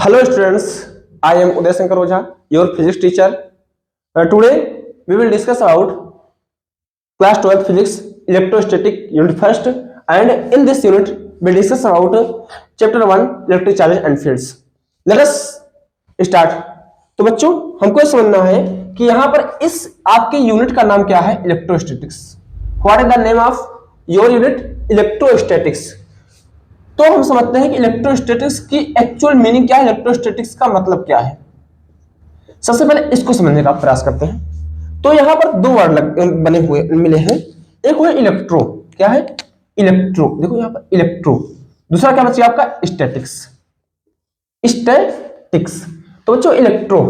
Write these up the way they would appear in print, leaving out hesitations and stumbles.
Hello students, I am Uday Shankar Ojha, your physics teacher. Today we will discuss about class 12 physics electrostatic unit first, and in this unit we discuss about chapter 1 electric charges and fields. Let us start. तो बच्चों हमको समझना है कि यहाँ पर इस आपके यूनिट का नाम क्या है, electrostatics. What is the name of your unit? Electrostatics. तो हम समझते हैं कि इलेक्ट्रोस्टैटिक्स की एक्चुअल मीनिंग क्या है, इलेक्ट्रोस्टैटिक्स का मतलब क्या है. सबसे पहले इसको समझने का प्रयास करते हैं. तो यहां पर दो वर्ड बने हुए मिले हैं. एक हुआ इलेक्ट्रो. क्या है? इलेक्ट्रो. देखो यहां पर इलेक्ट्रो. दूसरा क्या बच्चे आपका? स्टैटिक्स. स्टैटिक्स. तो बच्चों इलेक्ट्रो,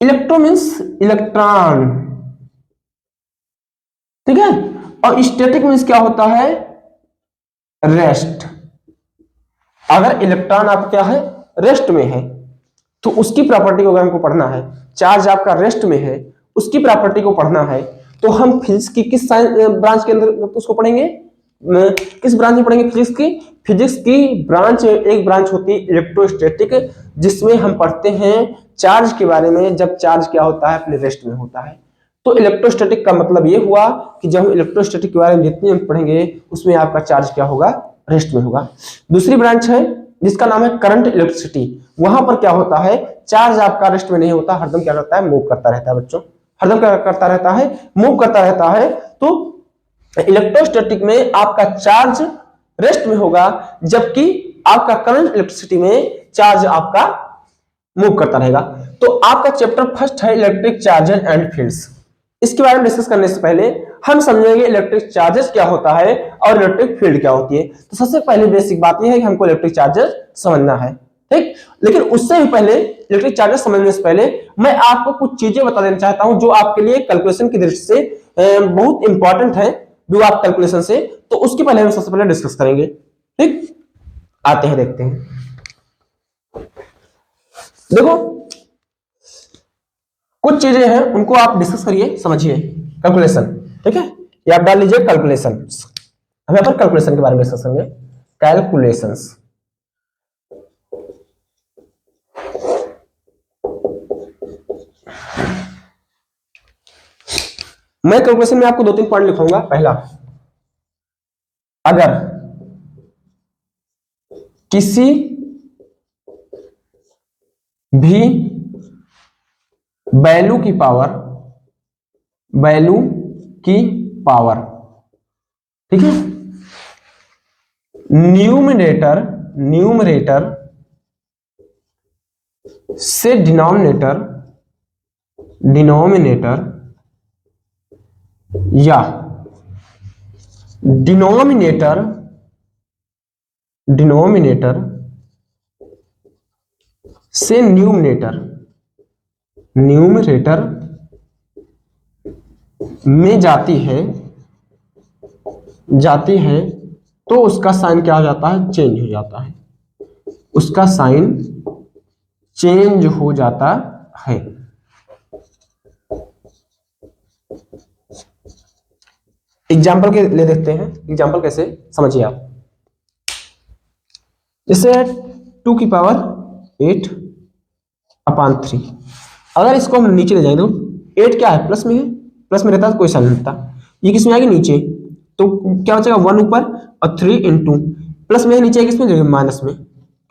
इलेक्ट्रो मीन्स इलेक्ट्रॉन, ठीक है. और स्टैटिक मीन्स क्या होता है? रेस्ट. अगर इलेक्ट्रॉन आपका क्या है? रेस्ट में है, तो उसकी प्रॉपर्टी को अगर हमको पढ़ना है, चार्ज आपका रेस्ट में है, उसकी प्रॉपर्टी को पढ़ना है, तो हम फिजिक्स की किस ब्रांच के अंदर उसको पढ़ेंगे? किस ब्रांच में पढ़ेंगे? फिजिक्स की. फिजिक्स की ब्रांच, एक ब्रांच होती है इलेक्ट्रोस्टैटिक, जिसमें हम पढ़ते हैं चार्ज के बारे में, जब चार्ज क्या होता है? अपने रेस्ट में होता है. तो इलेक्ट्रोस्टैटिक का मतलब ये हुआ कि जब हम इलेक्ट्रोस्टैटिक के बारे में जितनी हम पढ़ेंगे, उसमें आपका चार्ज क्या होगा? रेस्ट में होगा. दूसरी ब्रांच है जिसका नाम है करंट इलेक्ट्रिसिटी. वहां पर क्या होता है? चार्ज आपका रेस्ट में नहीं होता, हरदम क्या करता है? मूव करता रहता है बच्चों. हरदम क्या करता रहता है? मूव करता रहता है. तो इलेक्ट्रोस्टैटिक में आपका चार्ज रेस्ट में होगा, जबकि आपका करंट इलेक्ट्रिसिटी में चार्ज आपका मूव करता रहेगा. तो आपका चैप्टर फर्स्ट है इलेक्ट्रिक चार्जेस एंड फील्ड्स. इसके बारे में डिस्कस करने से पहले हम समझेंगे इलेक्ट्रिक चार्जेस क्या होता है और इलेक्ट्रिक फील्ड क्या होती है. तो सबसे पहले बेसिक बात यह है कि हमको इलेक्ट्रिक चार्जेस समझना है, ठीक. लेकिन उससे भी पहले, इलेक्ट्रिक चार्जेस समझने से पहले मैं आपको कुछ चीजें बता देना चाहता हूं जो आपके लिए कैलकुलेशन की दृष्टि से बहुत इंपॉर्टेंट है, जो आप कैलकुलेशन से. तो उसके पहले हम सबसे पहले डिस्कस करेंगे, ठीक. आते हैं, देखते हैं. देखो कुछ चीजें हैं, उनको आप डिस्कस करिए, समझिए. कैलकुलेशन, ठीक है. ये आप डाल लीजिए कैलकुलेशन. हम यहाँ पर कैलकुलेशन के बारे में डिस्कस करेंगे. कैलकुलेशंस. मैं कैलकुलेशन में आपको 2-3 पॉइंट लिखूंगा. पहला, अगर किसी भी वैल्यू की पावर, ठीक है, न्यूमरेटर से डिनोमिनेटर या डिनोमिनेटर से न्यूमरेटर में जाती है, तो उसका साइन क्या हो जाता है? चेंज हो जाता है. उसका साइन चेंज हो जाता है. एग्जाम्पल के ले देखते हैं. एग्जाम्पल कैसे, समझिए आप. जैसे 2 की पावर 8/3. अगर इसको हम नीचे ले जाएं तो 8 क्या है? प्लस में है. प्लस में रहता है कोई साइन नहीं रहता. ये किस में आएगी? नीचे. तो क्या बचेगा? 1 ऊपर और 3 इंटू प्लस में है, नीचे किस में? माइनस में.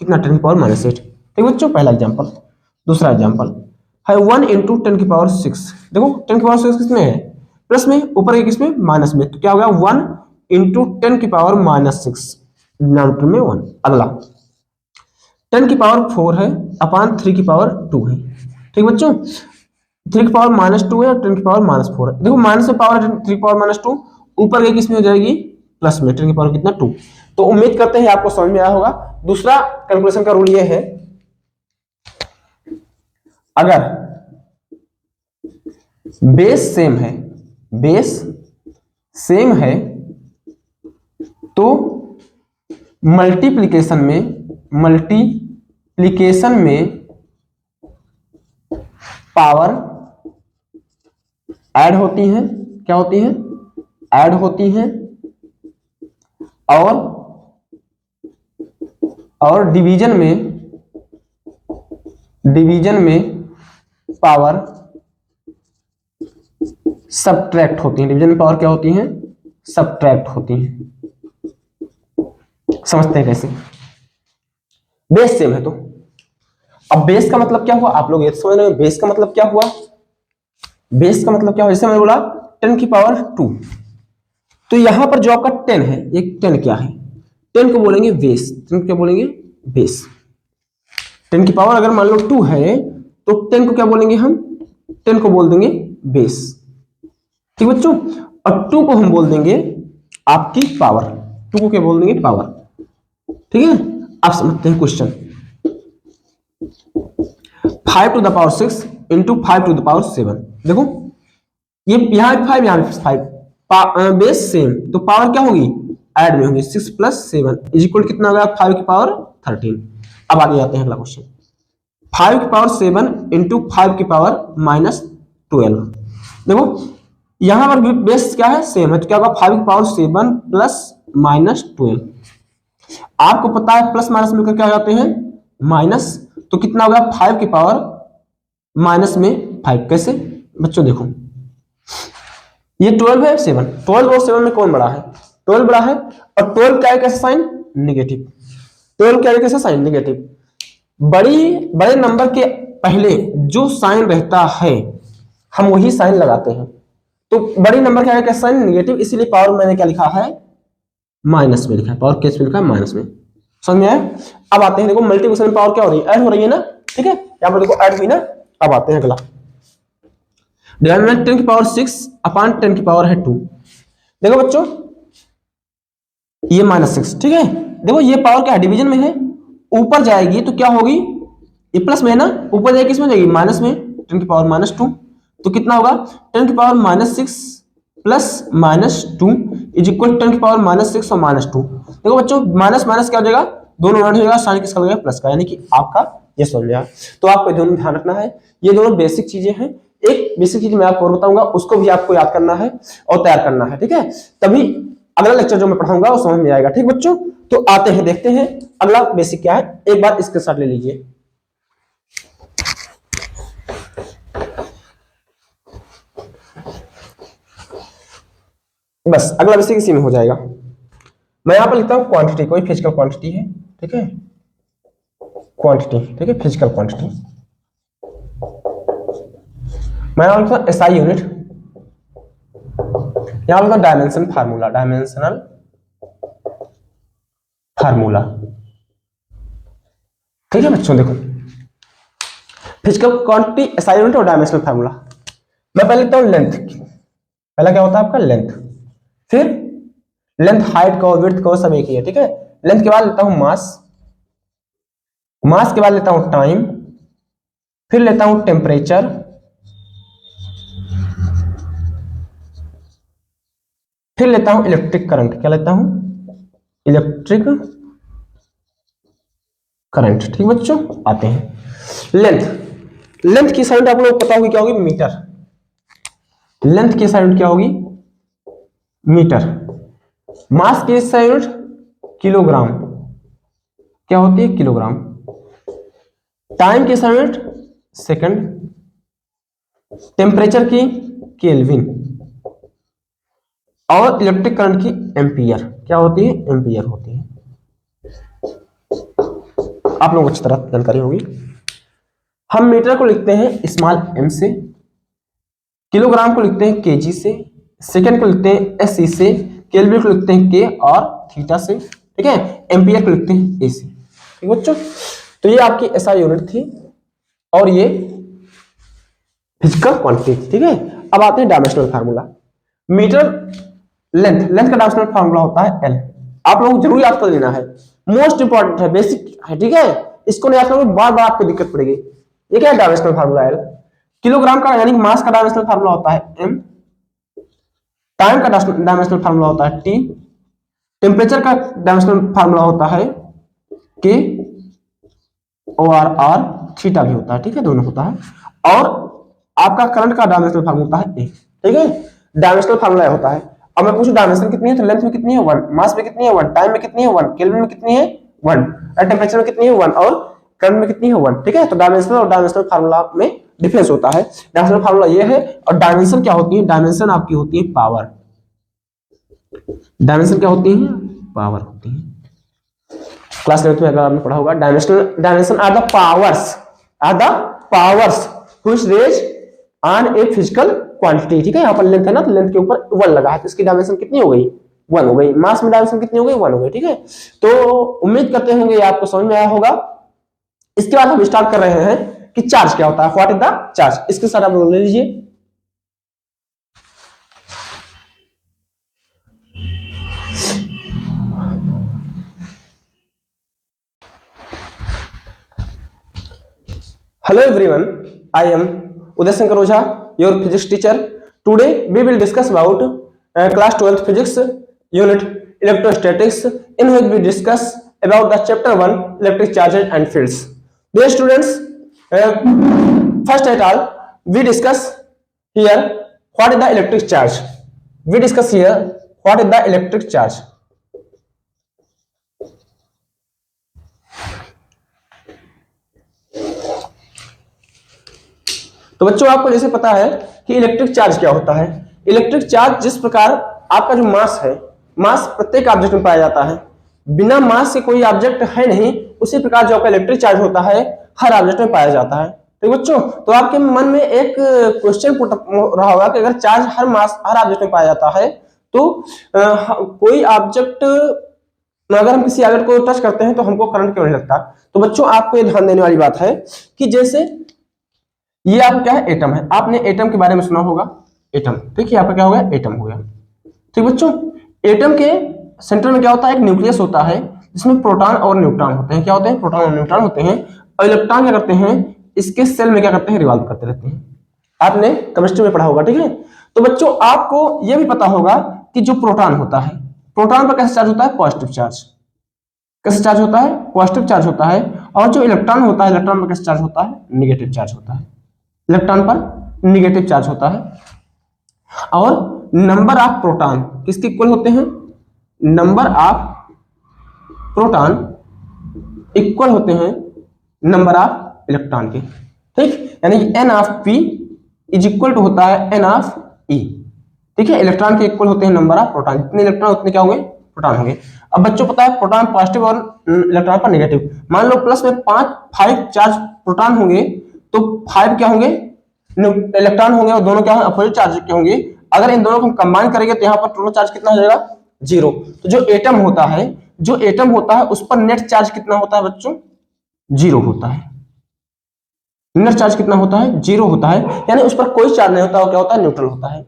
कितना? 10 की पावर -8. ठीक बच्चों, पहला एग्जाम्पल. दूसरा एग्जाम्पल है 1 इंटू 10 की पावर 6. देखो 10 की पावर 6 किसमें है? प्लस में. ऊपर है किसमें? माइनस में. तो क्या हो गया? 1 इंटू 10 की पावर -6, डिनोमिनेटर में 1. अगला 10 की पावर 4 है अपान 3 की पावर 2 है. ठीक बच्चों, 3 की पावर -2 है और 10 की पावर -4 है. देखो माइनस में पावर 3 की पावर -2, ऊपर गई किसमें हो जाएगी? प्लस में. 10 की पावर कितना? 2. तो उम्मीद करते हैं आपको समझ में आया होगा. दूसरा कैलकुलेशन का रूल ये है, अगर बेस सेम है तो मल्टीप्लिकेशन में पावर ऐड होती हैं. क्या होती हैं? ऐड होती हैं. और डिवीजन में डिवीजन में पावर सबट्रैक्ट होती है। डिवीजन में पावर क्या होती है? सबट्रैक्ट होती है। समझते हैं कैसे? बेस सेम है तो अब बेस का मतलब क्या हुआ आप लोग ये समझ रहे हो? बेस का मतलब क्या हुआ? बेस का मतलब क्या हुआ? जैसे मैंने बोला 10 की पावर 2, तो यहां पर जो आपका 10 है, एक 10 क्या है? 10 को बोलेंगे बेस। 10 को क्या बोलेंगे? बेस। 10 की पावर अगर मान लो 2 है तो 10 को क्या बोलेंगे हम? 10 को बोल देंगे बेस। ठीक बच्चों? और 2 को हम बोल देंगे आपकी पावर। 2 को क्या बोल देंगे? पावर। ठीक है? आप समझते हैं question. 5 to the power 6 into 5 to the power 7। देखो ये यहां 5 यहां 5 बेस सेम, तो पावर क्या होगी? ऐड में होगी। 6 प्लस 7 इज इक्वल कितना होगा? 5 की पावर 13। अब आगे जाते हैं अगला क्वेश्चन। 5 की पावर 7 इंटू 5 की पावर -12। देखो यहां पर बेस क्या है? सेम है, तो क्या होगा? 5 की पावर 7 प्लस -12। आपको पता है प्लस माइनस मिलकर क्या हो जाते हैं? माइनस। तो कितना होगा? 5 की पावर माइनस में 5। कैसे बच्चों? देखो ये 12 है, 7। 12 और 7 में कौन बड़ा है? 12 बड़ा है। और 12 क्या है? कैसे साइन? नेगेटिव। 12 क्या है? कैसे साइन? नेगेटिव। बड़े नंबर के पहले जो साइन रहता है हम वही साइन लगाते हैं। तो बड़ी नंबर क्या है? कैसे साइन? नेगेटिव। इसीलिए पावर मैंने क्या लिखा है? माइनस में लिखा है। पावर कैसे लिखा है? माइनस में। समझ में आया? अब आते हैं, देखो मल्टीप्लिकेशन में पावर क्या हो रही है? ऐड हो रही है ना। ठीक है, यहां पर देखो ऐड हुई ना। अब आते हैं अगला। डिवाइड में 10 की पावर 6 अपॉन 10 की पावर है 2। देखो बच्चों ये -6। ठीक है, देखो ये पावर क्या है? डिवीजन में है। ऊपर जाएगी तो क्या होगी? ये प्लस में है ना, ऊपर जाएगी किसमें जाएगी? माइनस में। 10 की पावर -2 तो कितना होगा? 10 की पावर -6 प्लस -2 इज इक्वल 10 की पावर -6 और -2। देखो बच्चों माइनस माइनस क्या हो जाएगा? दोनों ऐड हो जाएगा, साइन किसका लगेगा? प्लस का, यानी कि आपका ये समझ गया। तो आपको दोनों ध्यान रखना है, ये दोनों बेसिक चीजें हैं। एक बेसिक चीज मैं आपको और बताऊंगा, उसको भी आपको याद करना है और तैयार करना है। ठीक है, तभी अगला लेक्चर जो मैं पढ़ाऊंगा वो समझ में आएगा। ठीक बच्चों, तो आते हैं देखते हैं अगला बेसिक क्या है। एक बार इसके साथ ले लीजिए। बस अगला बेसिक इसी में हो जाएगा। मैं यहां पर लिखता हूं क्वांटिटी, कोई फिजिकल क्वांटिटी है। ठीक है, क्वांटिटी। ठीक है, फिजिकल क्वांटिटी। मैं यहां लिखता हूं एसआई यूनिट। यहां लिखता हूं डायमेंशन फार्मूला। Dimensional formula. ठीक है बच्चों, देखो फिजिकल क्वांटिटी, एसआई यूनिट और डायमेंशनल फार्मूला। मैं पहले लिखता हूं लेंथ। पहला क्या होता है आपका? लेंथ। फिर लेंथ हाइट का विड्थ का सब एक ही है। ठीक है, लेंथ के बाद लेता हूं मास। मास के बाद लेता हूं टाइम। फिर लेता हूं टेम्परेचर। फिर लेता हूं इलेक्ट्रिक करंट। क्या लेता हूं? Electric current. ठीक बच्चों, आते हैं लेंथ। लेंथ की यूनिट आप लोगों को पता होगी क्या होगी? मीटर। लेंथ की यूनिट क्या होगी? मीटर। मास की यूनिट किलोग्राम। क्या होती है? किलोग्राम। टाइम की यूनिट सेकंड। टेम्परेचर की केल्विन। और इलेक्ट्रिक करंट की एम्पियर। क्या होती है? एम्पियर होती है। आप लोगों को अच्छी तरह जानकारी होगी। हम मीटर को लिखते हैं स्मॉल m से, किलोग्राम को लिखते हैं केजी से, सेकंड को लिखते हैं एसई से, केल्विन को लिखते हैं के और थीटा से। ठीक है, एम्पियर को लिखते हैं ए से। ठीक बच्चों, तो ये आपकी एसआई यूनिट थी और ये फिजिकल क्वांटिटी। ठीक है, अब आते हैं dimensional formula. Metre length, length का डायमेंशनल फार्मूला होता है एल। आप लोग जरूर याद कर लेना है, मोस्ट इंपॉर्टेंट है, बेसिक है। ठीक है, इसको नहीं याद करोगे बार बार आपको दिक्कत पड़ेगी। ये क्या है? Dimensional formula L. किलोग्राम का यानी मास का डायमेंशनल फार्मूला होता है एम। टाइम का डायमेंशनल फार्मूला होता है टी। टेम्परेचर का डायमेंशनल फार्मूला होता है के और आर। थीटा भी होता है। ठीक है, दोनों होता है। और आपका करंट का डायमेंशनल फार्मूला होता है ए। ठीक है, डायमेंशनल फार्मूला होता है। अब मैं पूछूं डायमेंशन कितनी है, तो लेंथ में कितनी है? 1, मास में कितनी है? 1, टाइम में कितनी है? 1, केल्विन में कितनी है? 1, और टेम्परेचर में कितनी है? 1, और करंट में कितनी है 1, ठीक है। तो डायमेंशनल और डायमेंशनल फार्मूला में डिफरेंस होता है। डायमेंशनल फार्मूला ये है, और डायमेंशन क्या होती है, डायमेंशन आपकी होती है पावर। डायमेंशन क्या होती है, पावर होती है। क्लास 11 में अगर आपने पढ़ा होगा, dimension are the powers which raise on a physical quantity, ठीक है। यहाँ पर लेंथ है ना, तो लेंथ के ऊपर 1 लगा है, तो इसकी डायमेंशन कितनी हो गई, 1 हो गई। मास में डायमेंशन कितनी हो गई, 1 हो गई, ठीक है। तो उम्मीद करते होंगे ये आपको समझ में आया होगा। इसके बाद हम स्टार्ट कर रहे हैं कि चार्ज क्या होता है, व्हाट इज द चार्ज। इसके साथ आप ले लीजिए। Hello everyone, I am Uday Shankar Ojha, your physics teacher. Today we will discuss about class 12th physics unit electrostatics, in which we discuss about the chapter 1 electric charges and fields. Dear students, first at all we discuss here what is the electric charge. We discuss here what is the electric charge. तो बच्चों आपको जैसे पता है कि electric charge क्या होता है। इलेक्ट्रिक चार्ज जिस प्रकार आपका जो मास है, मास प्रत्येक ऑब्जेक्ट में पाया जाता है, बिना मास के कोई ऑब्जेक्ट है नहीं, उसी प्रकार जो आपका इलेक्ट्रिक चार्ज होता है हर ऑब्जेक्ट में पाया जाता है। तो बच्चों, तो आपके मन में एक क्वेश्चन पुट रहा होगा कि अगर चार्ज हर ऑब्जेक्ट में पाया जाता है तो कोई ऑब्जेक्ट, अगर हम किसी ऑब्जेक्ट को टच करते हैं तो हमको करंट क्यों नहीं लगता। तो बच्चों आपको ये ध्यान देने वाली बात है कि जैसे ये आपका क्या है, एटम है। आपने एटम के बारे में सुना होगा, एटम, ठीक है। आपका क्या हो गया, एटम हो गया, ठीक बच्चों। एटम के सेंटर में क्या होता है, एक न्यूक्लियस होता है जिसमें प्रोटॉन और न्यूट्रॉन होते हैं। क्या होते हैं, प्रोटॉन और न्यूट्रॉन होते हैं। और इलेक्ट्रॉन क्या करते हैं, इसके सेल में क्या करते हैं, रिवॉल्व करते रहते हैं। आपने केमिस्ट्री में पढ़ा होगा, ठीक है। तो बच्चों आपको यह भी पता होगा कि जो प्रोटॉन होता है, प्रोटॉन पर कैसे चार्ज होता है, पॉजिटिव चार्ज। कैसे चार्ज होता है, पॉजिटिव चार्ज होता है। और जो इलेक्ट्रॉन होता है, इलेक्ट्रॉन पर कैसे चार्ज होता है, निगेटिव चार्ज होता है। इलेक्ट्रॉन पर निगेटिव चार्ज होता है। और नंबर ऑफ प्रोटॉन किसके इक्वल होते हैं, नंबर ऑफ प्रोटॉन इक्वल होते हैं नंबर ऑफ इलेक्ट्रॉन के, ठीक। यानी N of P is equal to होता है एन ऑफ ई, ठीक है। इलेक्ट्रॉन के इक्वल होते हैं नंबर ऑफ प्रोटॉन, जितने इलेक्ट्रॉन उतने क्या होंगे, प्रोटॉन होंगे। अब बच्चों पता है प्रोटॉन पॉजिटिव और इलेक्ट्रॉन पर नेगेटिव। मान लो प्लस में 5 चार्ज प्रोटॉन होंगे तो 5 क्या होंगे, इलेक्ट्रॉन होंगे, और दोनों क्या होंगे, अपोजिट चार्ज के होंगे। अगर इन दोनों को हम कंबाइन करेंगे तो यहाँ पर टोटल चार्ज कितना हो जाएगा, 0। तो जो एटम होता है उस पर नेट चार्ज कितना होता है बच्चों, 0 होता है। नेट चार्ज कितना होता है, 0 होता है। यानी उस पर कोई चार्ज नहीं होता, वो क्या होता है, न्यूट्रल होता है।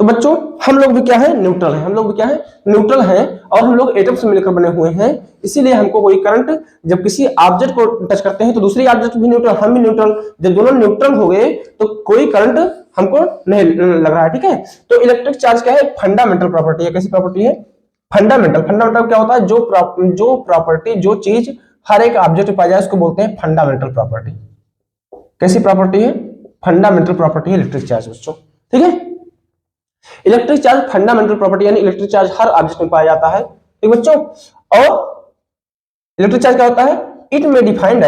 तो बच्चों हम लोग भी क्या है, न्यूट्रल है। हम लोग भी क्या है, न्यूट्रल है। और हम लोग एटम से मिलकर बने हुए हैं, इसीलिए हमको कोई करंट जब किसी ऑब्जेक्ट को टच करते हैं तो दूसरी ऑब्जेक्ट भी न्यूट्रल, हम भी न्यूट्रल, जब दोनों न्यूट्रल हो गए तो कोई करंट हमको नहीं लग रहा है, ठीक है। तो इलेक्ट्रिक चार्ज क्या है, फंडामेंटल प्रॉपर्टी है। कैसी प्रॉपर्टी है, फंडामेंटल। फंडामेंटल क्या होता है, जो प्रॉपर्टी, जो चीज हर एक ऑब्जेक्ट में पाई जाए उसको बोलते हैं फंडामेंटल प्रॉपर्टी। कैसी प्रॉपर्टी है, फंडामेंटल प्रॉपर्टी है इलेक्ट्रिक चार्ज बच्चों, ठीक है। इलेक्ट्रिक चार्ज फंडामेंटल प्रॉपर्टी, यानी इलेक्ट्रिक चार्ज हर ऑब्जेक्ट में पाया जाता है, ठीक बच्चों। और इलेक्ट्रिक चार्ज क्या होता है, इट में डिफाइंड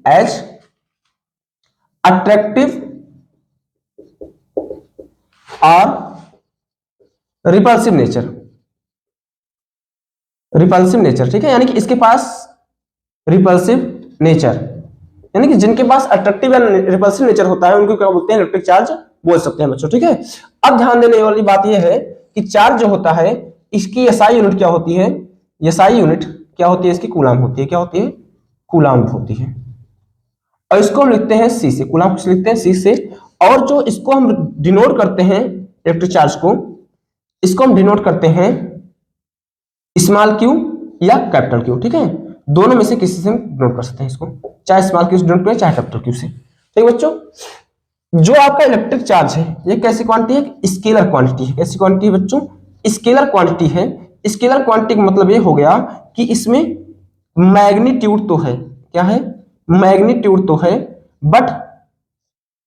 एज अट्रैक्टिव और रिपल्सिव नेचर, ठीक है। यानी कि इसके पास रिपल्सिव नेचर, यानी कि जिनके पास अट्रैक्टिव या रिपल्सिव नेचर होता है उनको क्या बोलते हैं, इलेक्ट्रिक चार्ज बोल सकते हैं बच्चों, ठीक है। अब ध्यान देने वाली बात यह है कि चार्ज जो होता है इसकी एसआई यूनिट क्या होती है, एसआई यूनिट क्या होती है, इसकी कूलाम होती है। क्या होती है, कूलाम होती है। और इसको हम लिखते हैं सी से, कूलाम किस लिखते हैं, सी से। और जो इसको हम डिनोट करते हैं इलेक्ट्रिक चार्ज को, इसको हम डिनोट करते हैं स्मॉल क्यू या कैपिटल क्यू, ठीक है। दोनों में से किसी से हम डिनोट कर सकते हैं इसको, चाहे स्मॉल क्यू से डिनोट करें चाहे कैपिटल क्यू से, ठीक बच्चों। जो आपका इलेक्ट्रिक चार्ज है ये कैसी क्वांटिटी है, स्केलर क्वांटिटी है। कैसी क्वांटिटी है बच्चों, स्केलर क्वांटिटी है। स्केलर क्वांटिटी का मतलब ये हो गया कि इसमें मैग्नीट्यूड तो है, क्या है, मैग्नीट्यूड तो है बट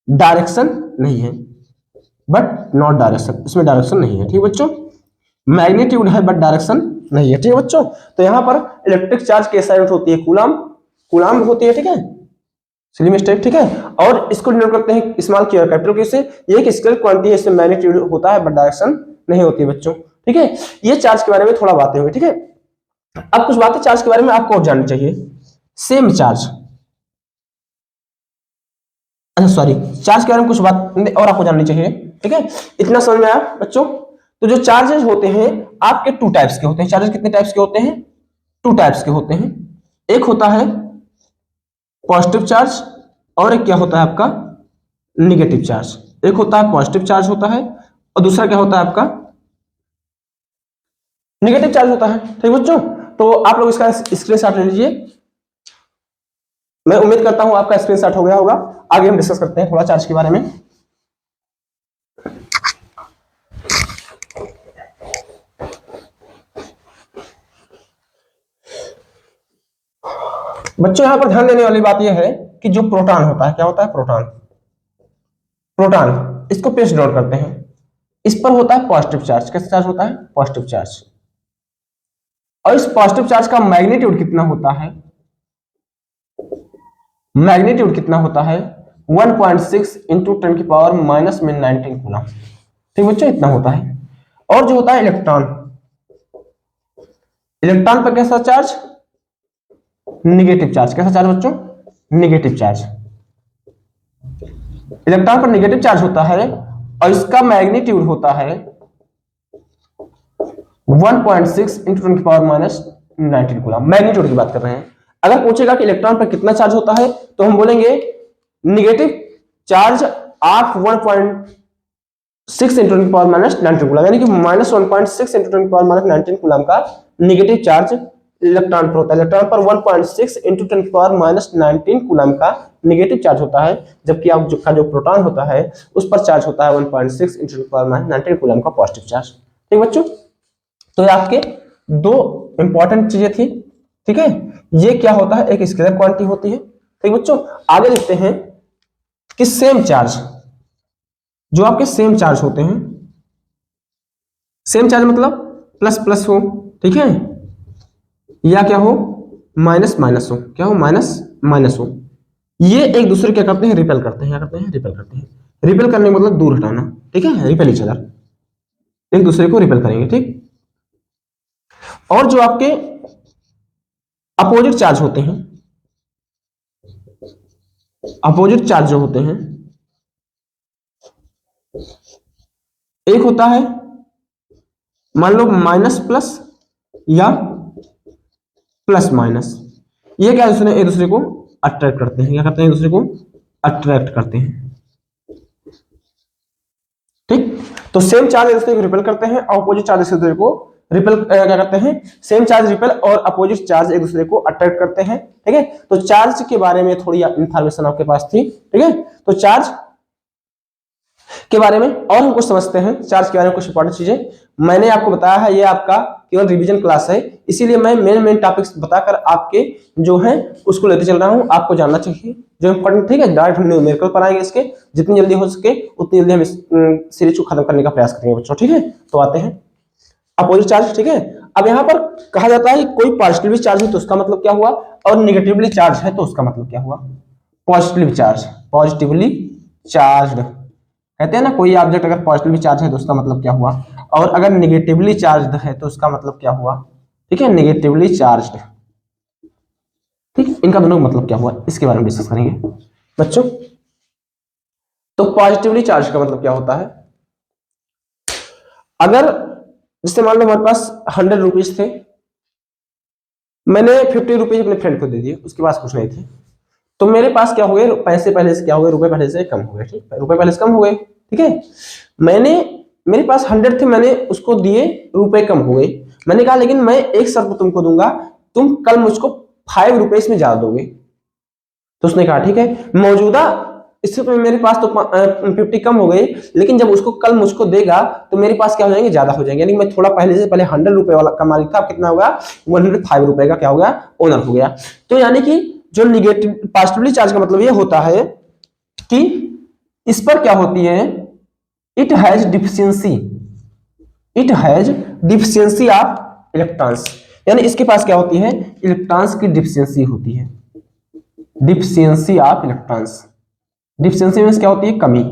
डायरेक्शन नहीं है, बट नॉट डायरेक्शन, इसमें डायरेक्शन नहीं है, ठीक बच्चों। मैग्नीट्यूड है बट डायरेक्शन नहीं है, ठीक है बच्चों। तो यहाँ पर इलेक्ट्रिक चार्ज की SI यूनिट होती है कूलाम, कूलाम होती है, ठीक है, सिली मिस्टेक, ठीक है। और इसको डिनोट करते हैं स्मॉल क्यू और कैपिटल क्यू से। ये एक स्केलर क्वांटिटी है, इसमें मैग्नीट्यूड होता है बट डायरेक्शन नहीं होती है बच्चों, ठीक है। ये चार्ज के बारे में थोड़ा बातें हुई, ठीक है। अब कुछ बातें चार्ज के बारे में आपको और जाननी चाहिए। सेम चार्ज, अच्छा सॉरी, चार्ज के बारे में कुछ बात और आपको जाननी चाहिए, ठीक है। इतना समझ में आया बच्चों। तो जो चार्जेस होते हैं आपके टू टाइप्स के होते हैं। चार्जेस कितने टाइप्स के होते हैं? टू टाइप्स के होते हैं। एक होता है पॉजिटिव चार्ज और एक क्या होता है आपका निगेटिव चार्ज। एक होता है पॉजिटिव चार्ज होता है और दूसरा क्या होता है आपका निगेटिव चार्ज होता है, ठीक बच्चों। तो आप लोग इसका स्क्रीनशॉट ले लीजिए। मैं उम्मीद करता हूं आपका स्क्रीनशॉट हो गया होगा। आगे हम डिस्कस करते हैं थोड़ा चार्ज के बारे में। बच्चों यहां पर ध्यान देने वाली बात यह है कि जो प्रोटॉन होता है, क्या होता है प्रोटॉन, प्रोटॉन इसको पेस डॉट करते हैं, इस पर होता है पॉजिटिव चार्ज। कैसा चार्ज होता है? Positive charge. और इस पॉजिटिव चार्ज का मैग्नीट्यूड कितना होता है? मैग्नीट्यूड कितना होता है? 1.6 इंटू 10 की पावर माइनस में 19 कूलम, ठीक बच्चों, इतना होता है। और जो होता है इलेक्ट्रॉन, इलेक्ट्रॉन पर कैसा चार्ज? Negative charge. कैसा चार्ज बच्चों? Negative charge. इलेक्ट्रॉन पर निगेटिव चार्ज होता है और इसका मैग्नीट्यूड होता है 1.6 इंटू 10 की पावर माइनस 19 कूलम। मैग्नीट्यूड की बात कर रहे हैं। अगर पूछेगा कि इलेक्ट्रॉन पर कितना चार्ज होता है तो हम बोलेंगे निगेटिव चार्ज ऑफ 1.6 इंटू 10 की पावर माइनस 19 कूलम, यानी कि माइनस 1.6 इंटू 10 की पावर माइनस 19 कूलम का निगेटिव चार्ज इलेक्ट्रॉन पर होता है। इलेक्ट्रॉन पर 1.6 इंटू 10 की पावर माइनस 19 कूलम का निगेटिव चार्ज होता है, जबकि आप जो प्रोटॉन होता है उस पर चार्ज होता है 1.6 इंटू 10 की पावर माइनस 19 कूलम का पॉजिटिव चार्ज, ठीक बच्चों। तो ये आपके दो इंपॉर्टेंट चीजें थी, ठीक है। ये क्या होता है? एक स्केलर क्वांटिटी होती है, ठीक बच्चों। आगे देखते हैं कि सेम चार्ज, जो आपके सेम चार्ज होते हैं, सेम चार्ज मतलब प्लस प्लस हो, ठीक है, या क्या हो माइनस माइनस हो, क्या हो माइनस माइनस हो, ये एक दूसरे क्या करते हैं? रिपेल करते हैं। क्या करते हैं? रिपेल करते हैं। रिपेल करने का मतलब दूर हटाना, ठीक है, रिपेल ईच अदर, एक दूसरे को रिपेल करेंगे, ठीक। और जो आपके अपोजिट चार्ज होते हैं, अपोजिट चार्ज जो होते हैं, एक होता है मान लो माइनस प्लस या प्लस माइनस, ये क्या एक दूसरे को अट्रैक्ट करते हैं। क्या करते हैं? एक दूसरे को अट्रैक्ट करते हैं, ठीक। तो सेम चार्ज एक दूसरे को रिपेल करते हैं और अपोजिट चार्ज एक दूसरे को रिपेल क्या करते हैं? सेम चार्ज रिपेल और अपोजिट चार्ज एक दूसरे को अट्रैक्ट करते हैं, ठीक है। तो चार्ज के बारे में थोड़ी इंफॉर्मेशन आपके पास थी, ठीक है। तो चार्ज के बारे में और हम कुछ समझते हैं। चार्ज के बारे में कुछ इंपॉर्टेंट चीजें मैंने आपको बताया है, ये आपका केवल रिवीजन क्लास है, इसीलिए मैं मेन टॉपिक्स बताकर आपके जो है उसको लेते चल रहा हूं। आपको जानना चाहिए जो इंपॉर्टेंट, ठीक है। डायरेक्ट हम न्यूमेरिकल पर आएंगे, इसके जितनी जल्दी हो सके उतनी जल्दी हम इस सीरीज को खत्म करने का प्रयास करेंगे बच्चों, ठीक है। तो आते हैं अपोजिट चार्ज, ठीक है। अब यहाँ पर कहा जाता है कोई पॉजिटिवली चार्ज है तो उसका मतलब क्या हुआ, और निगेटिवली चार्ज है तो उसका मतलब क्या हुआ। पॉजिटिवली चार्ज, पॉजिटिवली चार्ज कहते हैं ना, कोई ऑब्जेक्ट अगर पॉजिटिवली चार्ज है तो उसका मतलब क्या हुआ, और अगर निगेटिवली चार्ज है तो उसका मतलब क्या हुआ, ठीक है, निगेटिवली चार्ज, ठीक। इनका दोनों मतलब क्या हुआ इसके बारे में डिस्कस करेंगे बच्चों। तो पॉजिटिवली चार्ज का मतलब क्या होता है? अगर जैसे मान लो हमारे पास 100 रुपीज थे, मैंने 50 रुपीज अपने फ्रेंड को दे दिए, उसके पास कुछ नहीं थे, तो मेरे पास क्या हो गए पैसे पहले से क्या हो गए, रुपए पहले से कम हो गए, ठीक, रुपए पहले से कम हो गए, ठीक है। मेरे पास 100 थे, मैंने उसको दिए, रुपए कम हो गए। मैंने कहा लेकिन मैं एक शर्त तुमको दूंगा, तुम कल मुझको 5 रुपए इसमें ज्यादा दोगे। तो उसने कहा ठीक है। मौजूदा इससे तो मेरे पास तो 50 कम हो गई, लेकिन जब उसको कल मुझको देगा तो मेरे पास क्या हो जाएंगे, ज्यादा हो जाएंगे, यानी मैं थोड़ा पहले से पहले 100 रुपए वाला का मालिक था, कितना होगा 105 रुपए का क्या हो गया, ओनर हो गया। तो यानी कि जो निगेटिव पॉजिटिवली चार्ज का मतलब ये होता है कि इस पर क्या होती है, it has deficiency of electrons, यानी इसके पास क्या होती है, इलेक्ट्रॉन्स की डिफिशियंसी होती है, deficiency of electrons. Deficiency means क्या होती है, कमी,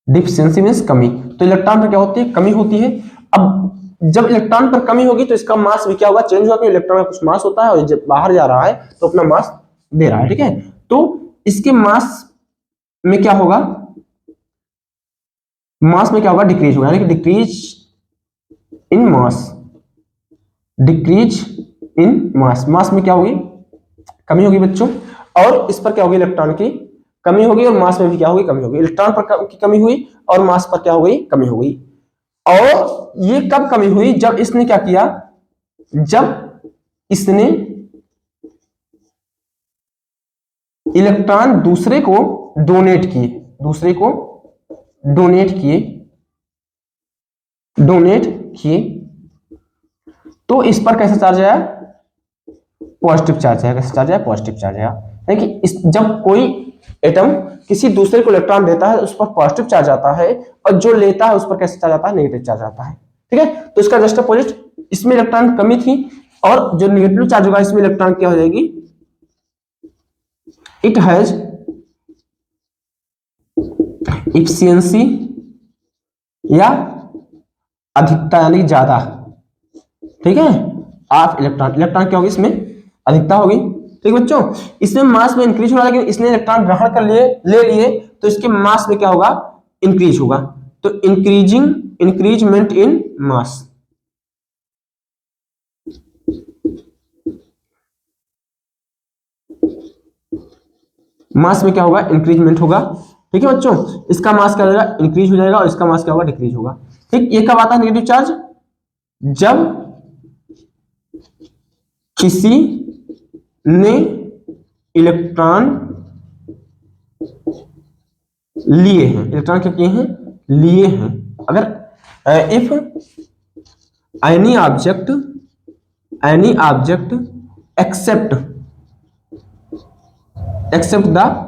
डिफिशियंसी मींस कमी। तो इलेक्ट्रॉन पर क्या होती है, कमी होती है। अब जब इलेक्ट्रॉन पर कमी होगी तो इसका मास भी क्या होगा, चेंज होगा, क्योंकि इलेक्ट्रॉन का कुछ मास होता है और जब बाहर जा रहा है तो अपना मास दे रहा है, ठीक है। तो इसके मास में क्या होगा, मास में क्या होगा, डिक्रीज होगा, यानी कि decrease in mass, decrease in मास, मास में क्या होगी, कमी होगी बच्चों। और इस पर क्या होगी, इलेक्ट्रॉन की कमी होगी और मास में भी क्या होगी, कमी होगी। इलेक्ट्रॉन पर की कमी हुई और मास पर क्या हो गई, कमी हो गई। और ये कब कमी हुई, जब इसने क्या किया, जब इसने इलेक्ट्रॉन दूसरे को डोनेट किए, दूसरे को डोनेट किए, डोनेट किए, तो इस पर कैसा चार्ज आया, पॉजिटिव चार्ज आया। कैसा चार्ज आया, पॉजिटिव चार्ज आया। यानी कि इस जब कोई एटम किसी दूसरे को इलेक्ट्रॉन देता है उस पर पॉजिटिव चार्ज आता है, और जो लेता है उस पर कैसा चार्ज आता है, नेगेटिव चार्ज आता है, ठीक है। तो इसका जस्ट अपोजिट, इसमें इलेक्ट्रॉन कमी थी और जो नेगेटिव चार्ज होगा इसमें इलेक्ट्रॉन क्या हो जाएगी, इट हैज इफिशियंसी या अधिकता, यानी ज्यादा, ठीक है, ऑफ इलेक्ट्रॉन। इलेक्ट्रॉन क्या होगी, इसमें अधिकता होगी, ठीक है बच्चों। इसमें मास में इंक्रीज हो रहा है, लेकिन इसने इलेक्ट्रॉन ग्रहण कर लिए, ले लिए, तो इसके मास में क्या होगा, इंक्रीज होगा। तो इंक्रीजिंग, इंक्रीजमेंट इन मास, मास में क्या होगा, इंक्रीजमेंट होगा, ठीक है बच्चों। इसका मास क्या हो जाएगा, इंक्रीज हो जाएगा, और इसका मास क्या होगा, डिक्रीज होगा, ठीक। ये कब आता है नेगेटिव चार्ज, जब किसी ने इलेक्ट्रॉन लिए हैं, इलेक्ट्रॉन क्या किए हैं, लिए हैं। अगर if any object, any object except, except the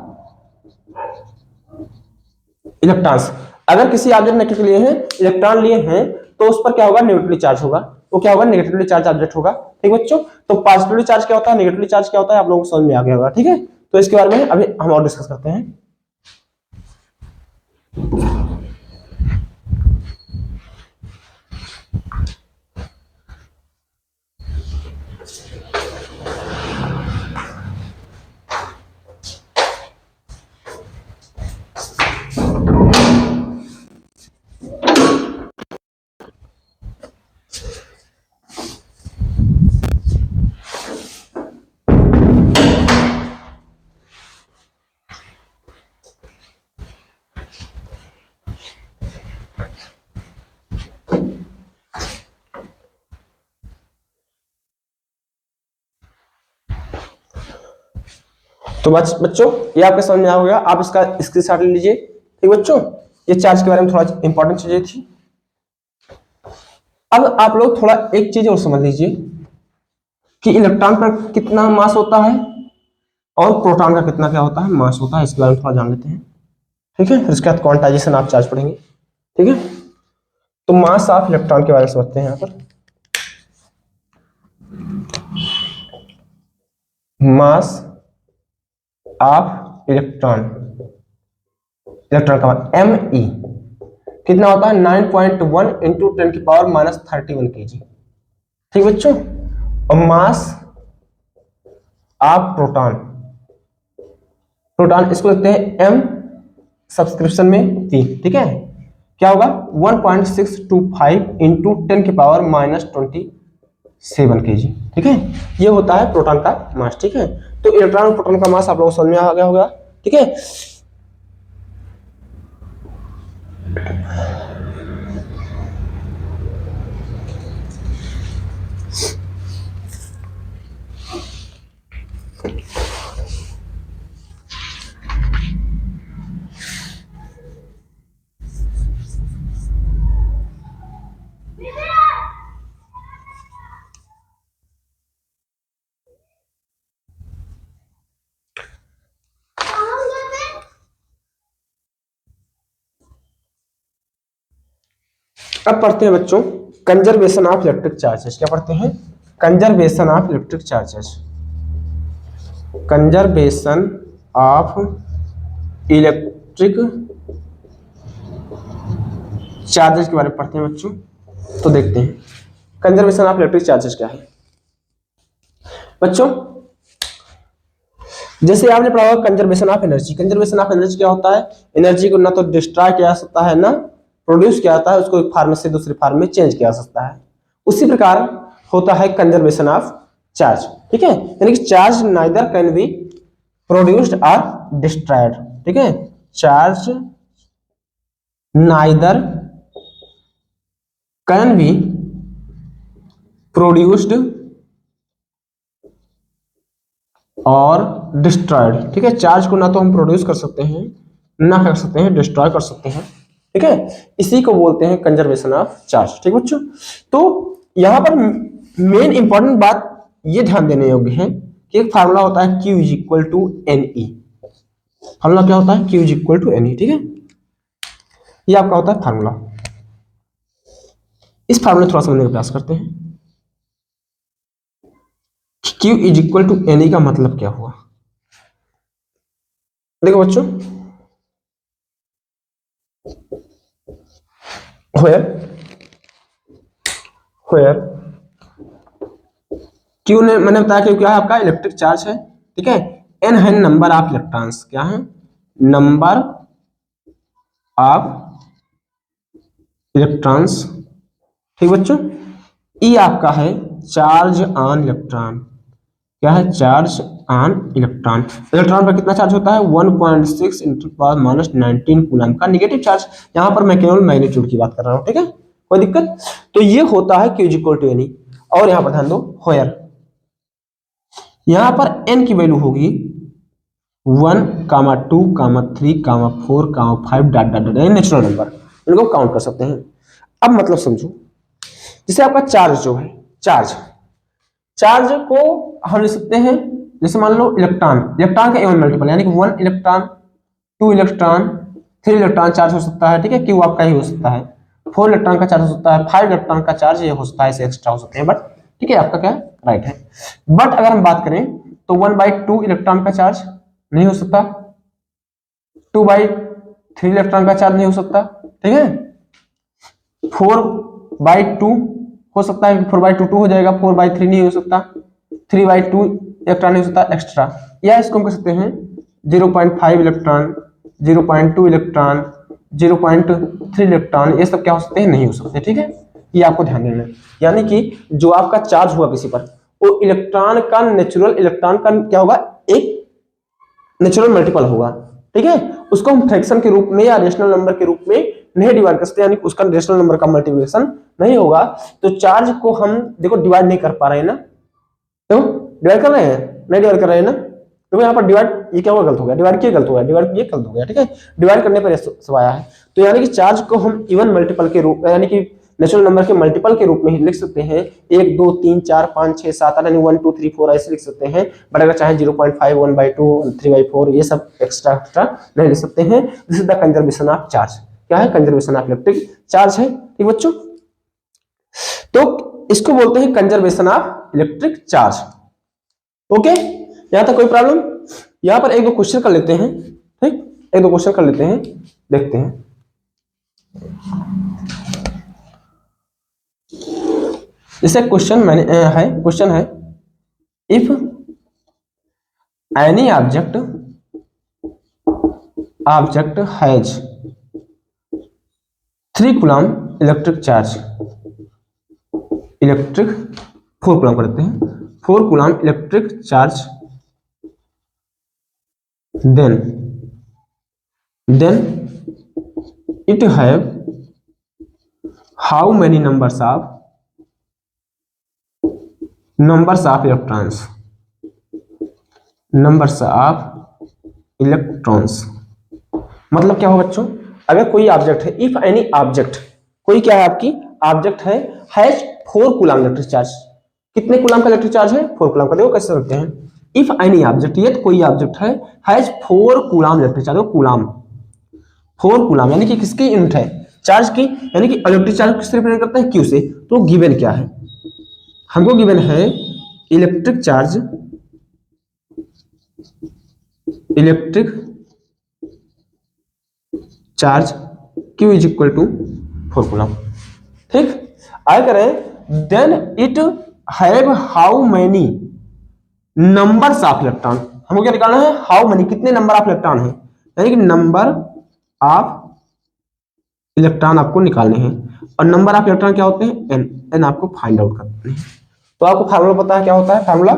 electrons, अगर किसी ऑब्जेक्ट ने क्या लिए हैं, इलेक्ट्रॉन लिए हैं, तो उस पर क्या होगा, नेगेटिवली चार्ज होगा, वो क्या होगा, नेगेटिवली चार्ज ऑब्जेक्ट होगा, ठीक बच्चों। तो पॉजिटिवली चार्ज क्या होता है, नेगेटिवली चार्ज क्या होता है, आप लोगों को समझ में आ गया होगा, ठीक है। तो इसके बारे में अभी हम और डिस्कस करते हैं। तो बच्चों ये आपके समझ में आ गया, आप इसका स्क्रीनशॉट ले लीजिए, ठीक बच्चों। ये चार्ज के बारे में थोड़ा इंपॉर्टेंट चीजें थी। अब आप लोग थोड़ा एक चीज और समझ लीजिए कि इलेक्ट्रॉन पर कितना मास होता है और प्रोटॉन का कितना क्या होता है, मास होता है। इसके बारे में थोड़ा जान लेते हैं, ठीक है। फिर उसके बाद क्वांटाइजेशन आप चार्ज पढ़ेंगे, ठीक है। तो मास ऑफ इलेक्ट्रॉन के बारे में समझते हैं। यहाँ पर मास ऑफ इलेक्ट्रॉन, इलेक्ट्रॉन का एम ई कितना होता है, 9.1 इंटू 10 की पावर -31 kg, ठीक बच्चों। और मास ऑफ प्रोटॉन, प्रोटॉन इसको लिखते हैं एम सब्सक्रिप्शन में 3, ठीक है। क्या होगा, 1.625 इंटू 10 की पावर -27 kg, ठीक है। ये होता है प्रोटॉन का मास, ठीक है। तो इलेक्ट्रॉन और प्रोटॉन का मास आप लोगों को समझ में आ गया होगा, ठीक है। अब पढ़ते हैं बच्चों कंजर्वेशन ऑफ इलेक्ट्रिक चार्जेस। क्या पढ़ते हैं? Conservation of electric charges. Conservation of electric charges के बारे में पढ़ते हैं बच्चों। तो देखते हैं कंजर्वेशन ऑफ इलेक्ट्रिक चार्जेस क्या है बच्चों। जैसे आपने पढ़ा होगा conservation of energy. Conservation of energy क्या होता है? एनर्जी को ना तो डिस्ट्रॉय किया जा सकता है ना प्रोड्यूस किया जाता है, उसको एक फॉर्म से दूसरे फॉर्म में चेंज किया जा सकता है। उसी प्रकार होता है कंजर्वेशन ऑफ चार्ज। ठीक है, यानी कि charge neither can be produced और डिस्ट्रॉयड। ठीक है, charge neither can be produced और डिस्ट्रॉयड। ठीक है, चार्ज को ना तो हम प्रोड्यूस कर सकते हैं ना कर सकते हैं डिस्ट्रॉय कर सकते हैं। ठीक है, इसी को बोलते हैं कंजर्वेशन ऑफ चार्ज। ठीक बच्चों, तो यहां पर मेन इंपॉर्टेंट बात ये ध्यान देने योग्य है कि एक फार्मूला होता है Q is equal to NE। Formula क्या होता है? Q is equal to NE। ठीक है, ये आपका होता है फार्मूला। इस फार्मूले थोड़ा समझने का प्रयास करते हैं। Q is equal to NE का मतलब क्या हुआ? देखो बच्चों, where Q ने मैंने बताया कि क्या है आपका इलेक्ट्रिक चार्ज है। ठीक है, N है नंबर ऑफ इलेक्ट्रॉन्स। क्या है? Number of electrons. ठीक बच्चों, E आपका है चार्ज ऑन इलेक्ट्रॉन। क्या है? Charge on electron. इलेक्ट्रॉन पर कितना चार्ज होता है? 1.6 × 10⁻19 कूलम का निगेटिव चार्ज। यहां पर मैं केवल मैग्नीट्यूड की बात कर रहा हूं। ठीक है, कोई दिक्कत? तो ये होता है Q इक्वल टू NE। और यहां पर ध्यान दो होयर, यहां पर n की वैल्यू होगी 1, 2, 3, 4, 5 dot dot dot, natural number, इनको काउंट कर सकते हैं। अब मतलब समझो, जैसे आपका चार्ज जो है, चार्ज को हम लिख सकते हैं जैसे मान लो इलेक्ट्रॉन का इवन मल्टीपल, यानी कि 1 इलेक्ट्रॉन, 2 इलेक्ट्रॉन, 3 इलेक्ट्रॉन चार्ज हो सकता है। ठीक है, Q आपका ही हो सकता है। 4 इलेक्ट्रॉन का चार्ज हो सकता है, 5 इलेक्ट्रॉन का चार्ज ये हो सकता है, ऐसे एक्स्ट्रा हो सकते हैं। बट ठीक है, आपका क्या राइट है। बट अगर हम बात करें तो 1/2 इलेक्ट्रॉन का चार्ज नहीं हो सकता, 2/3 इलेक्ट्रॉन का चार्ज नहीं हो सकता। ठीक है, 4/2 हो सकता है, 4/2 2 हो जाएगा, 4/3 नहीं हो सकता, 3/2 इलेक्ट्रॉन नहीं हो सकता एक्स्ट्रा। या इसको हम कह सकते हैं 0.5 इलेक्ट्रॉन, 0.2 इलेक्ट्रॉन, 0.3 इलेक्ट्रॉन, ये सब क्या हो सकते हैं? नहीं हो सकते। ठीक है, ये आपको ध्यान देना है। यानी कि जो आपका चार्ज हुआ किसी पर, वो इलेक्ट्रॉन का नेचुरल इलेक्ट्रॉन का क्या होगा? एक नेचुरल मल्टीपल होगा। ठीक है, उसको हम फ्रैक्शन के रूप में या रेशनल नंबर के रूप में नहीं डिवाइड कर सकते, यानी उसका रेशनल नंबर का मल्टीप्लिकेशन नहीं होगा। तो चार्ज को हम देखो डिवाइड नहीं कर पा रहे हैं ना, तो डिवाइड कर रहे हैं? नहीं डिवाइड कर रहे हैं ना, तो यहाँ पर डिवाइड ये क्या हुआ? गलत हो गया। डिवाइड किया गलत हो गया, डिवाइड ये गलत हो गया। ठीक है, डिवाइड करने पर सब आया है। तो यानी कि चार्ज को हम इवन मल्टीपल के रूप, यानी कि नेचुरल नंबर के मल्टीपल के रूप में ही लिख सकते हैं। 1, 2, 3, 4, 5, 6, 7, 8, यानी 1, 2, 3, 4 ऐसे लिख सकते हैं। बट अगर चाहे 0.5, 1/2, 3/4 ये सब एक्स्ट्रा नहीं लिख सकते हैं। This is the conservation of charge. क्या है? कंजर्वेशन ऑफ इलेक्ट्रिक चार्ज है। ठीक बच्चों, तो इसको बोलते हैं conservation of electric charge. Okay, यहां तक कोई प्रॉब्लम? यहां पर एक दो क्वेश्चन कर लेते हैं। ठीक, एक दो क्वेश्चन कर लेते हैं, देखते हैं। जैसे क्वेश्चन है if any object has 3 coulomb electric charge, 4 coulomb कर देते हैं, 4 coulomb electric charge, then it have how many numbers of electrons, मतलब क्या हो बच्चों? अगर कोई ऑब्जेक्ट है, इफ एनी ऑब्जेक्ट, कोई क्या है आपकी ऑब्जेक्ट है, हैज 4 कूलम इलेक्ट्रिक चार्ज। कितने कूलम का इलेक्ट्रिक चार्ज है? 4 कूलम का। देखो कैसे रखते हैं, इफ एनी ऑब्जेक्ट, ये कोई ऑब्जेक्ट है, has 4 coulomb electric charge, coulomb 4 coulomb यानी कि किसकी यूनिट है? चार्ज की, यानी कि इलेक्ट्रिक चार्ज किससे रिप्रेजेंट करता है, क्यू से। तो गिवन क्या है, हमको गिवन है electric charge, electric charge Q is equal to 4 coulomb. ठीक, आगे करें, then it have how many numbers of electron. हमको क्या निकालना है, हाउ मेनी, कितने नंबर ऑफ इलेक्ट्रॉन है, यानी कि नंबर ऑफ इलेक्ट्रॉन आपको निकालने हैं। और नंबर ऑफ इलेक्ट्रॉन क्या होते हैं, एन आपको फाइंड आउट करने हैं। तो आपको फार्मूला पता है, क्या होता है formula,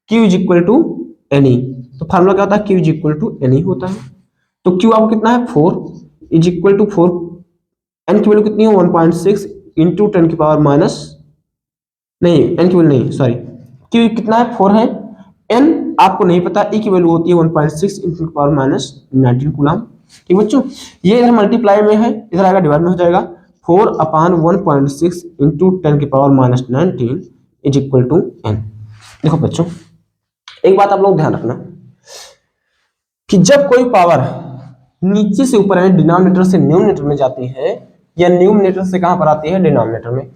Q is equal to N. तो फार्मूला क्या होता है, Q is equal to N होता है। तो Q आपको कितना है, 4 इज इक्वल टू 4, एन की वैल्यू कितनी है 1.6 इंटू 10 की पावर माइनस, नहीं एन की वैल्यू नहीं, सॉरी, Q कितना है 4 है, एन आपको नहीं पता, E की वैल्यू होती है 1.6 इंटू पावर माइनस 19 कूलम। ठीक बच्चों, ये इधर मल्टीप्लाई में है, इधर आएगा डिवाइड में हो जाएगा, 4/1.6 इंटू 10 की power minus 19 is equal to N. देखो बच्चों, एक बात आप लोग ध्यान रखना कि जब कोई पावर नीचे से ऊपर यानी डिनोमिनेटर से न्यूमरेटर में जाती है, या न्यूमरेटर से कहां पर आती है, डिनोमिनेटर में,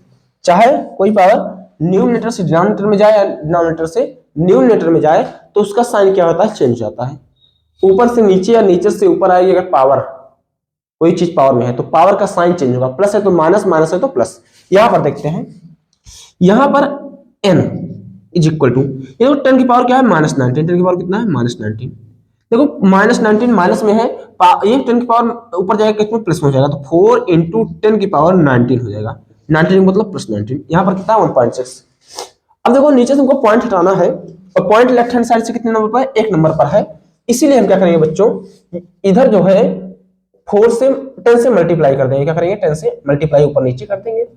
चाहे कोई पावर न्यूमरेटर से डिनोमिनेटर में जाए या डिनोमिनेटर से न्यूमरेटर में जाए, तो उसका साइन क्या होता है, चेंज होता है। ऊपर से नीचे या नीचे से ऊपर आएगी अगर पावर, कोई चीज पावर में है तो पावर का साइन चेंज होगा, प्लस है तो माइनस, माइनस है तो प्लस। यहां पर देखते हैं, यहां पर n इज इक्वल टू, ये 10 की पावर क्या है, -19, 10 की पावर कितना है, -19। देखो -19 माइनस में है, ये 10 की पावर ऊपर जाएगा कितना, प्लस में हो जाएगा, तो 4 इंटू 10 की पावर 19 हो जाएगा, 19 मतलब प्लस 19, यहाँ पर कितना है 1.6। अब देखो नीचे से हमको पॉइंट हटाना है, और पॉइंट लेफ्ट हैंड साइड से कितने नंबर पर है, 1 नंबर पर है, इसीलिए हम क्या करेंगे बच्चों, इधर जो है 4 से 10 से मल्टीप्लाई कर देंगे, क्या करेंगे 10 से मल्टीप्लाई ऊपर नीचे कर देंगे।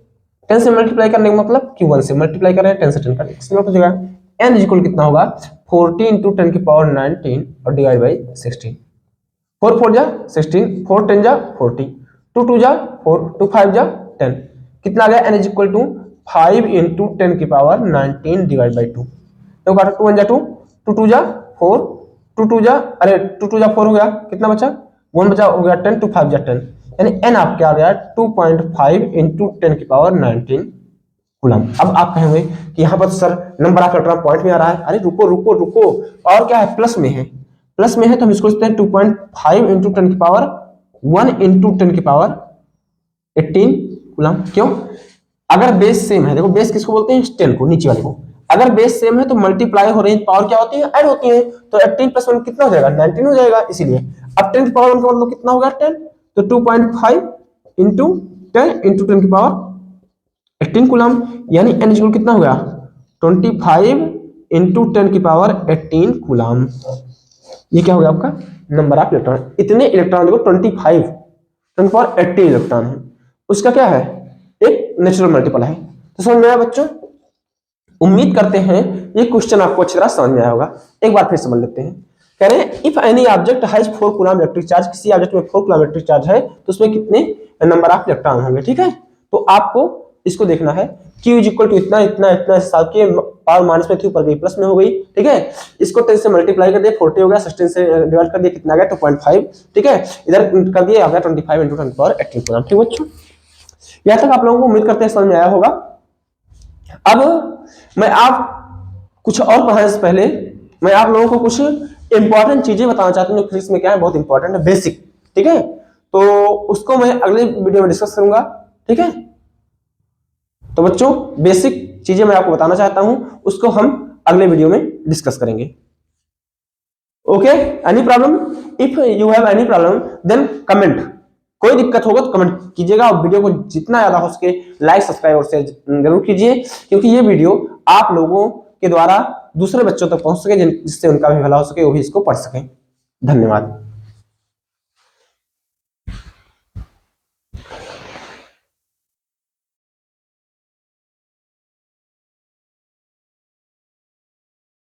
10 से मल्टीप्लाई करने का मतलब Q1 से मल्टीप्लाई कर रहे हैं, 10 से 10 का इसका मतलब हो जाएगा n इक्वल कितना होगा, 40 इंटू 10 की पावर 19 और डिवाइड बाई 16, 4 4 जा 16, 4 10 जा 40, 2 2 जा 4, 2 5 जा 10, कितना आ गया n इक्वल टू 5 इंटू 10 की पावर 19 डिवाइड बाई 2। तो काटो 2 1 जा 2, 2 2 जा 4, 2 2 जा, अरे 2 2 जा 4 हो गया, कितना बचा 1 बचा, हो गया 10, 2 5 जा 10, यानी n आपके आ गया 2.5 इंटू 10 की पावर 19 कूलम। अब आप कहेंगे कि यहाँ पर sir number of electron point में आ रहा है, अरे रुको रुको रुको, और क्या है, प्लस में है, प्लस में है तो हम इसको लिखते हैं 2.5 इंटू 10 की पावर 1 इंटू 10 की पावर 18 कूलम। क्यों, अगर बेस सेम है, देखो बेस किसको बोलते हैं, 10 को, नीचे वाले को, अगर बेस सेम है तो मल्टीप्लाई हो रही है, पावर क्या होती है, ऐड होती है, तो 18 प्लस 1 कितना हो जाएगा, 19 हो जाएगा। इसीलिए अब 10 की पावर 1 का मतलब कितना हो गया 10, तो 2.5 इंटू 10 इंटू 10 की पावर 18 कूलम, यानी n इक्वल कितना हो गया 25 इंटू 10 की पावर 18 कूलम। ये क्या हो गया आपका नंबर ऑफ इलेक्ट्रॉन। इतने इलेक्ट्रॉन देखो 25 10 की पावर 18 इलेक्ट्रॉन है, उसका क्या है, एक नेचुरल मल्टीपल है। तो समझ में आया बच्चों, उम्मीद करते हैं ये क्वेश्चन आपको अच्छी तरह समझ में आया होगा। एक बार फिर समझ लेते हैं, कह रहे हैं if any object has 4 coulomb electric charge, किसी ऑब्जेक्ट में 4 कूलम इलेक्ट्रिक चार्ज है तो उसमें कितने नंबर ऑफ इलेक्ट्रॉन होंगे। ठीक है, तो आपको इसको देखना है, Q इज इक्वल टू इतना इतना इतना, साल के पावर माइनस में थी, ऊपर गई प्लस में हो गई। ठीक है, इसको 10 से मल्टीप्लाई कर दिया 40 हो गया, 16 से डिवाइड कर दिया कितना गया 2.5। ठीक है, इधर कर दिया आ गया 25 इंटू 10 की पावर 18 कूलम। ठीक बच्चों, यहां तक आप लोगों को उम्मीद करते हैं समझ में आया होगा। अब मैं आप कुछ और पढ़ाने से पहले मैं आप लोगों को कुछ इंपॉर्टेंट चीजें बताना चाहता हूं जो फिजिक्स में क्या है, बहुत इंपॉर्टेंट है, बेसिक। ठीक है, तो उसको मैं अगले वीडियो में डिस्कस करूंगा। ठीक है, तो बच्चों बेसिक चीजें मैं आपको बताना चाहता हूं, उसको हम अगले वीडियो में डिस्कस करेंगे। Okay, any problem, if you have any problem then comment, कोई दिक्कत होगा तो कमेंट कीजिएगा, और वीडियो को जितना ज्यादा हो सके लाइक सब्सक्राइब और शेयर जरूर कीजिए, क्योंकि ये वीडियो आप लोगों के द्वारा दूसरे बच्चों तक पहुंच सके, जिससे उनका भी भला हो सके, वो भी इसको पढ़ सकें। धन्यवाद।